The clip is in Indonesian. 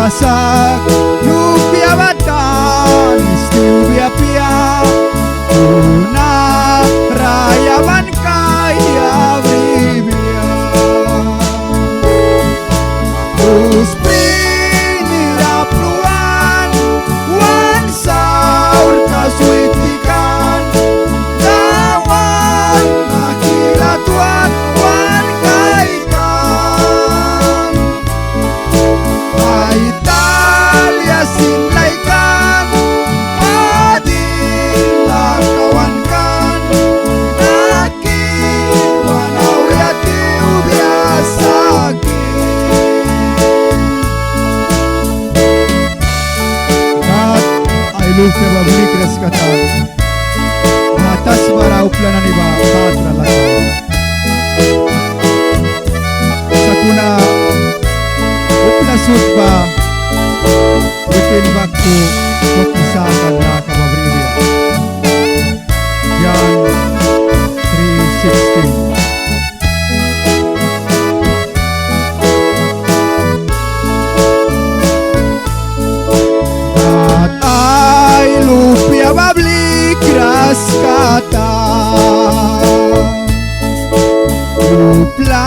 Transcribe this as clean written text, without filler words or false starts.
kasak Lupia batan Stubia pia Una raya man kaya bribia Terus pinira pluan Wan saur kasuitikan Dawan nakilatuan Wan kaikan Italia sinlaikan Adila kawankan Akin wanawiatiu biasakin Kat ailuke babli kreskatan Atas bara uplanan iba patra lakan Sakuna upla sutba Bikin bakku Kukisakan na kababribia John 3:16 At ay lupia babli kras kata Upla